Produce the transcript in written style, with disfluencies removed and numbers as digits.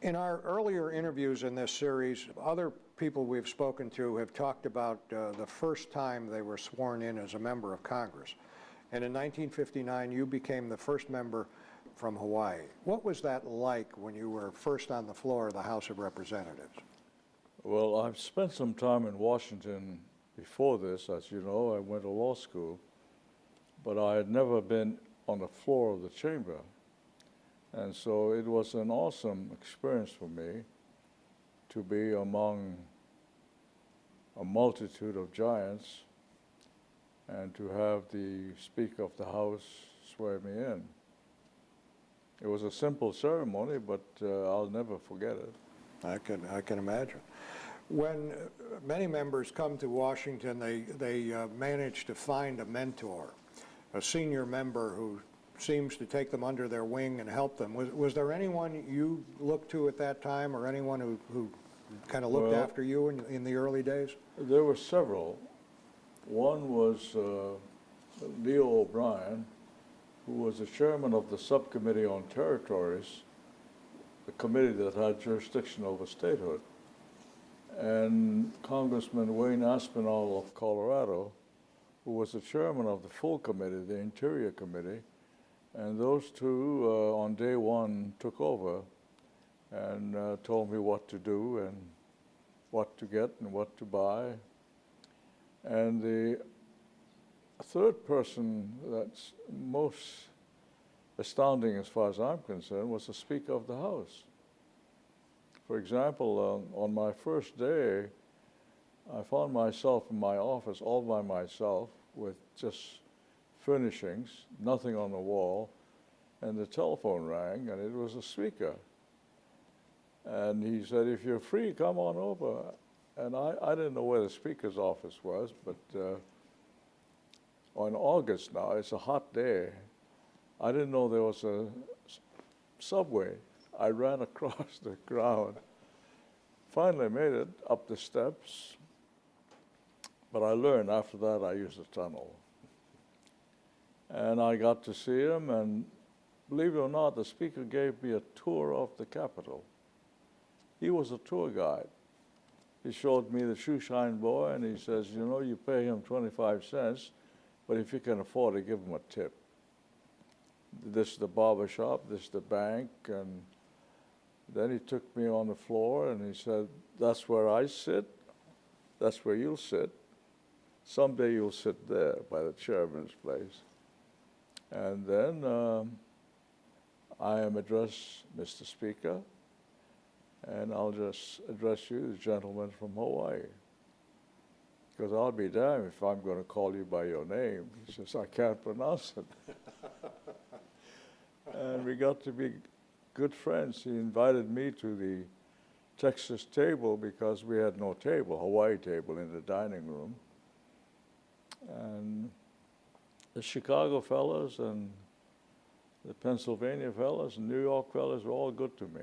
In our earlier interviews in this series, other people we've spoken to have talked about the first time they were sworn in as a member of Congress. And in 1959, you became the first member from Hawaii. What was that like when you were first on the floor of the House of Representatives? Well, I've spent some time in Washington before this. As you know, I went to law school, but I had never been on the floor of the chamber. And so it was an awesome experience for me to be among a multitude of giants and to have the Speaker of the House swear me in. It was a simple ceremony, but I'll never forget it. I can imagine. When many members come to Washington, they manage to find a mentor, a senior member who seems to take them under their wing and help them. Was there anyone you looked to at that time, or anyone who kind of looked after you in the early days? There were several. One was Leo O'Brien, who was the chairman of the Subcommittee on Territories, the committee that had jurisdiction over statehood. And Congressman Wayne Aspinall of Colorado, who was the chairman of the full committee, the Interior Committee. And those two, on day one, took over and told me what to do and what to get and what to buy. And the third person that's most astounding as far as I'm concerned was the Speaker of the House. For example, on my first day, I found myself in my office all by myself with just furnishings, nothing on the wall, and the telephone rang, and it was the Speaker. And he said, "If you're free, come on over." And I didn't know where the Speaker's office was, but on August now, it's a hot day, I didn't know there was a subway. I ran across the ground, finally made it up the steps, but I learned after that I used a tunnel. And I got to see him, and believe it or not, the Speaker gave me a tour of the Capitol. He was a tour guide. He showed me the shoeshine boy, and he says, "You know, you pay him 25 cents, but if you can afford it, give him a tip. This is the barber shop, this is the bank." And then he took me on the floor, and he said, "That's where I sit, that's where you'll sit. Someday you'll sit there by the chairman's place." And then I am addressed, "Mr. Speaker," and I'll just address you, the gentleman from Hawaii. Because I'll be damned if I'm going to call you by your name. He says, "I can't pronounce it." And we got to be good friends. He invited me to the Texas table because we had no table, Hawaii table in the dining room. And the Chicago fellas and the Pennsylvania fellas and New York fellas were all good to me.